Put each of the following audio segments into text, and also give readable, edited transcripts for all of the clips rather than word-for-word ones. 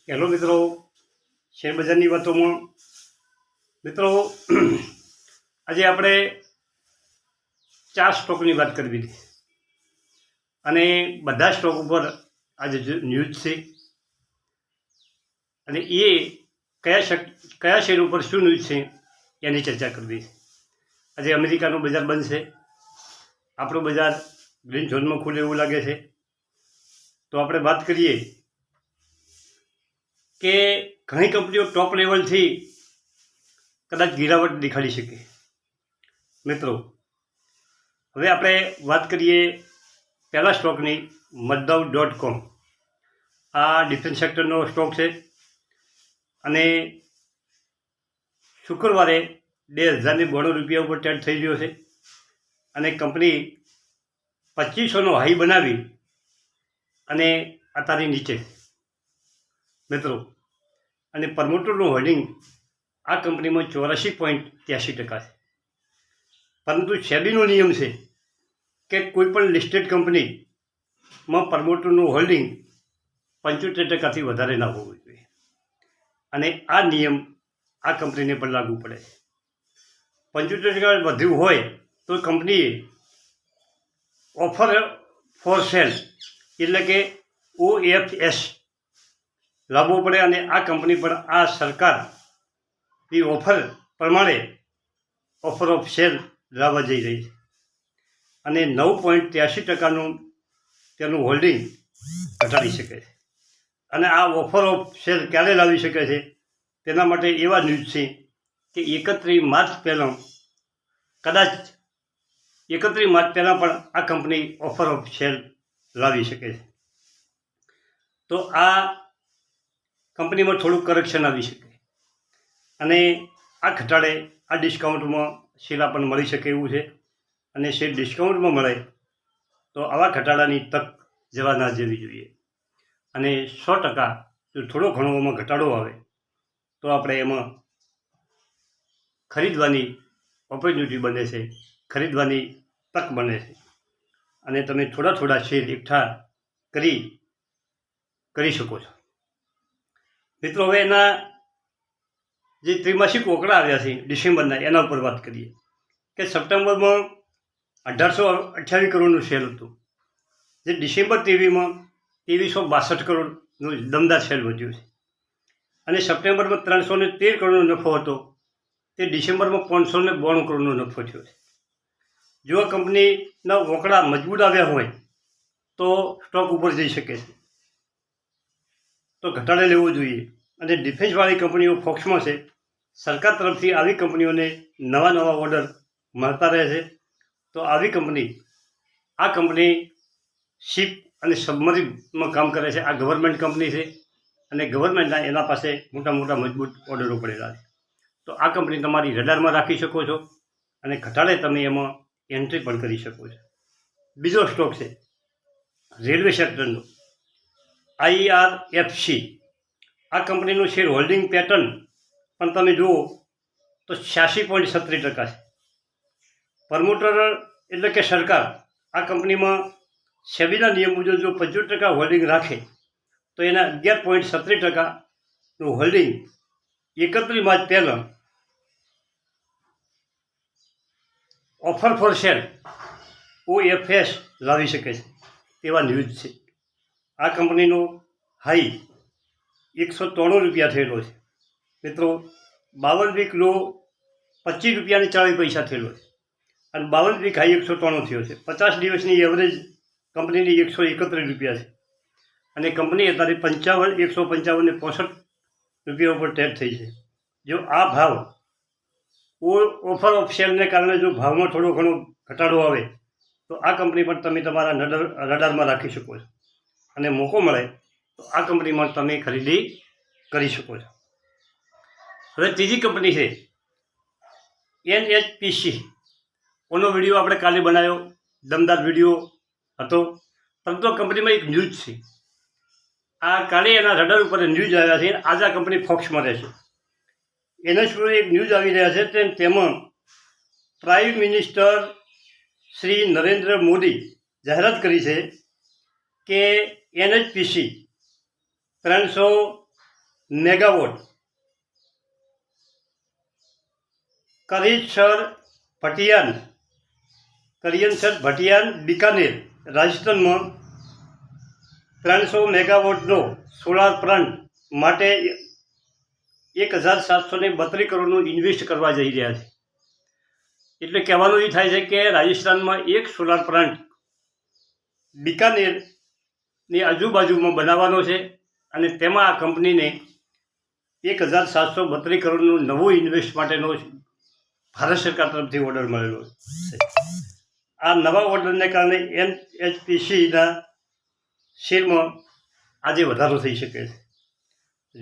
Hello મિત્રો, શેરબજારની વાતોમાં મિત્રો આજે આપણે 4 સ્ટોકની વાત કરવી હતી અને બધા સ્ટોક ઉપર આજે ન્યૂઝ છે અને એ કયા શેર ઉપર શું ન્યૂઝ છે એની ચર્ચા કરવી છે. આજે અમેરિકાનું બજાર બંધ છે, આપણું બજાર ગ્રીન ઝોનમાં ખુલે એવું લાગે છે. તો આપણે વાત કરીએ કે ઘણી કંપનીઓ ટોપ લેવલથી કદાચ ગિરાવટ દેખાડી શકે. મિત્રો હવે આપણે વાત કરીએ પહેલા સ્ટોકની, મદ્દાવ.com. આ ડિફેન્સ સેક્ટરનો સ્ટોક છે અને શુક્રવારે 2092 રૂપિયા ઉપર ટ્રેડ થઈ રહ્યો છે અને કંપની 2500નો હાઈ બનાવી અને અત્યારે નીચે મિત્રો. અને પ્રમોટરનું હોલ્ડિંગ આ કંપનીમાં 84.83% છે. પરંતુ સેબીનો નિયમ છે કે કોઈપણ લિસ્ટેડ કંપનીમાં પ્રમોટરનું હોલ્ડિંગ 75%થી વધારે ના હોવું જોઈએ અને આ નિયમ આ કંપનીને પણ લાગુ પડે છે. 75% વધ્યું હોય તો કંપનીએ ઓફર ફોર સેલ એટલે કે OFS લાવવો પડે અને આ કંપની પણ આ સરકારની ઓફર પ્રમાણે ઓફર ઓફ સેલ લાવવા જઈ રહી છે અને 9.83%નું તેનું હોલ્ડિંગ ઘટાડી શકે છે. અને આ ઓફર ઓફ સેલ ક્યારે લાવી શકે છે તેના માટે એવા ન્યૂઝ છે કે 31 માર્ચ પહેલાં, કદાચ 31 માર્ચ પહેલાં પણ આ કંપની ઓફર ઓફ સેલ લાવી શકે છે. તો આ કંપનીમાં થોડુંક કરેક્શન આવી શકે અને આ ઘટાડે આ ડિસ્કાઉન્ટમાં શેર આપણને મળી શકે એવું છે. અને શેર ડિસ્કાઉન્ટમાં મળે તો આવા ઘટાડાની તક જવા ના જવી જોઈએ અને 100% જો થોડો ઘણો એમાં ઘટાડો આવે તો આપણે એમાં ખરીદવાની ઓપોર્ચ્યુનિટી બને છે, ખરીદવાની તક બને છે અને તમે થોડા શેર એકઠા કરી શકો છો. મિત્રો હવે એના જે ત્રિમાસિક આંકડા આવ્યા છે ડિસેમ્બરના, એના ઉપર વાત કરીએ કે સપ્ટેમ્બરમાં 1828 કરોડનું સેલ હતું, જે ડિસેમ્બર 23માં 2362 કરોડનું દમદાર સેલ વધ્યું છે અને સપ્ટેમ્બરમાં 313 કરોડનો નફો હતો, તે ડિસેમ્બરમાં 592 કરોડનો નફો થયો છે. જો આ કંપનીના આંકડા મજબૂત આવ્યા હોય તો સ્ટોક ઉપર જઈ શકે છે, તો ઘટાડે લેવો જોઈએ. અને ડિફેન્સવાળી કંપનીઓ ફોક્સમાં છે, સરકાર તરફથી આવી કંપનીઓને નવા ઓર્ડર મળતા રહે છે. તો આવી કંપની, આ કંપની શિપ અને સબમરીનમાં કામ કરે છે. આ ગવર્મેન્ટ કંપની છે અને ગવર્મેન્ટના એના પાસે મોટા મજબૂત ઓર્ડરો પડેલા છે. તો આ કંપની તમારી રડારમાં રાખી શકો છો અને ઘટાડે તમે એમાં એન્ટ્રી પણ કરી શકો છો. બીજો સ્ટોક છે રેલવે સેક્ટરનો, IRFC. આ કંપનીનું શેર હોલ્ડિંગ પેટર્ન પણ તમે જુઓ તો 86.37% છે. પ્રમોટર એટલે કે સરકાર આ કંપનીમાં સેબીના નિયમ મુજબ જો 75% હોલ્ડિંગ રાખે તો એના 11.37%નું હોલ્ડિંગ 31 માર્ચ પહેલાં ઓફર ફોર સેલ OFS લાવી શકે છે તેવા ન્યૂઝ છે. આ કંપનીનો હાઈ 193 રૂપિયા થયેલો છે મિત્રો. 52 વીક લો 25 રૂપિયાને 40 પૈસા થયેલો છે અને 52 વીક હાઈ 193 થયો છે. 50 દિવસની એવરેજ કંપનીની 131 રૂપિયા છે અને કંપની અત્યારે 155 ને 65 રૂપિયા ઉપર ટ્રેડ થઈ છે. જો આ ભાવ ઓફર ઓફ સેલને કારણે જો ભાવમાં થોડો ઘણો ઘટાડો આવે તો આ કંપની પણ તમે તમારા રડારમાં રાખી શકો છો અને મોકો મળે તો આ કંપનીમાં તમે ખરીદી કરી શકો છો. હવે ત્રીજી કંપની છે NHPC. ઓનો વિડીયો આપણે કાલે બનાવ્યો, દમદાર વિડીયો હતો, પરંતુ આ કંપનીમાં એક ન્યૂઝ છે. આ કાલે એના રડાર ઉપર ન્યૂઝ આવ્યા છે. આજે આ કંપની ફોક્સમાં રહેશે. એના સિવાય એક ન્યૂઝ આવી રહ્યા છે તેમાં પ્રાઇમ મિનિસ્ટર શ્રી નરેન્દ્ર મોદી જાહેરાત કરી છે કે NHPC 300 મેગાવોટ, કરિયનસર ભટિયાન બિકાનેર રાજસ્થાનમાં 300 મેગાવોટનો સોલાર પ્લાન્ટ માટે 1732 કરોડનું ઇન્વેસ્ટ કરવા જઈ રહ્યા છે. એટલે કહેવાનું એ થાય છે કે રાજસ્થાનમાં એક સોલાર પ્લાન્ટ બિકાનેરની આજુબાજુમાં બનાવવાનો છે અને તેમાં આ કંપનીને 1732 કરોડનું નવું ઇન્વેસ્ટ માટેનો ભારત સરકાર તરફથી ઓર્ડર મળેલો છે. આ નવા ઓર્ડરને કારણે NHPCના શેરમાં આજે વધારો થઈ શકે છે.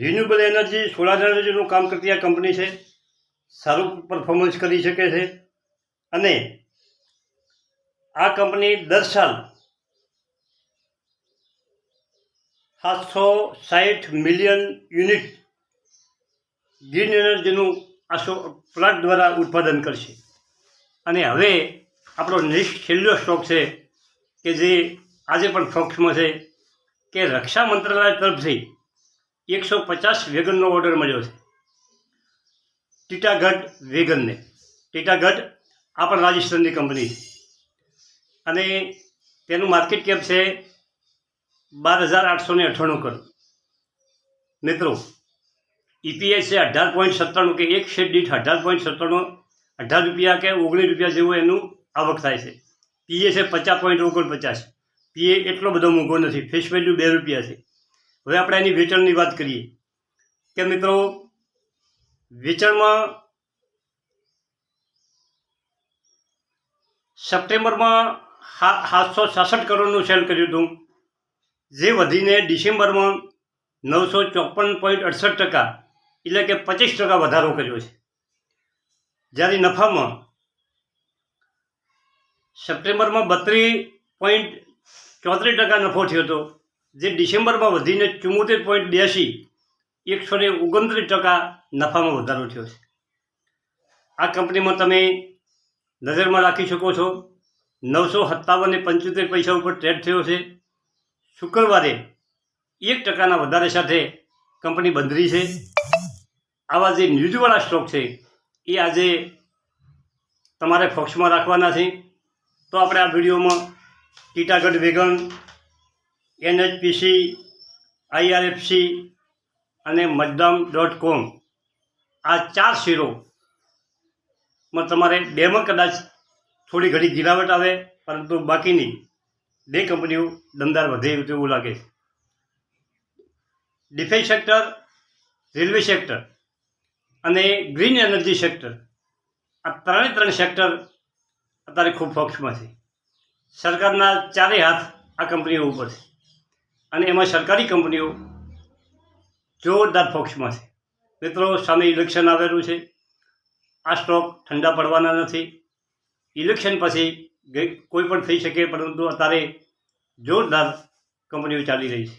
રિન્યુએબલ એનર્જી, સોલાર એનર્જીનું કામ કરતી આ કંપની છે. સારું પરફોર્મન્સ કરી શકે છે અને આ કંપની દર સાલ 760 મિલિયન યુનિટ ગ્રીન એનર્જીનું પ્લાન્ટ દ્વારા ઉત્પાદન કરશે. અને હવે આપણો નેક્સ્ટ છેલ્લો સ્ટોક છે કે જે આજે પણ ફોક્સમાં છે કે રક્ષા મંત્રાલય તરફથી 150 વેગનનો ઓર્ડર મળ્યો છે. ટીટાગઢ વેગનને. ટીટાગઢ આ પણ રાજસ્થાનની કંપની છે અને તેનું માર્કેટ કેપ છે 12,898 કરોડ. મિત્રો, EPS છે 18.97 કે એક શેર દીઠ 18.97, 18 રૂપિયા કે 19 રૂપિયા જેવું એનું આવક થાય છે. PE છે 50.49. PE એટલો બધો મોંઘો નથી. ફેસ વેલ્યુ 2 રૂપિયા છે. હવે આપણે એની વેચાણની વાત કરીએ કે મિત્રો, વેચાણમાં સપ્ટેમ્બરમાં 766 કરોડનું સેલ કર્યું હતું, જે વધીને ડિસેમ્બરમાં 954.68%, એટલે કે 25% વધારો કર્યો છે. જ્યારે નફામાં સપ્ટેમ્બરમાં 32.34% નફો થયો હતો, જે ડિસેમ્બરમાં વધીને 74.82, 129% નફામાં વધારો થયો છે. આ કંપનીમાં તમે નજરમાં રાખી શકો છો. 957.75 ઉપર ટ્રેડ થયો છે. શુક્રવારે 1% વધારે સાથે કંપની બંધ રહી છે. આવા જે ન્યૂઝવાળા સ્ટોક છે એ આજે તમારે ફોક્સમાં રાખવાના છે. તો આપણે આ વિડીયોમાં ટીટાગઢ વેગન, NHPC, IRFC અને મજદામ.com આ 4 શેરોમાં તમારે બેમાં કદાચ થોડી ઘણી ગિરાવટ આવે, પરંતુ બાકીની 2 કંપનીઓ દમદાર વધે તેવું લાગે છે. ડિફેન્સ સેક્ટર, રેલવે સેક્ટર અને ગ્રીન એનર્જી સેક્ટર, આ ત્રણે સેક્ટર અત્યારે ખૂબ ફોક્સમાં છે. સરકારના 4 હાથ આ કંપનીઓ ઉપર છે અને એમાં સરકારી કંપનીઓ જોરદાર ફોક્સમાં છે. મિત્રો, સામે ઇલેક્શન આવેલું છે. આ સ્ટોક ઠંડા પડવાના નથી. ઇલેક્શન પછી કોઈ પણ થઈ શકે, પરંતુ અત્યારે જોરદાર કંપનીઓ ચાલી રહી છે.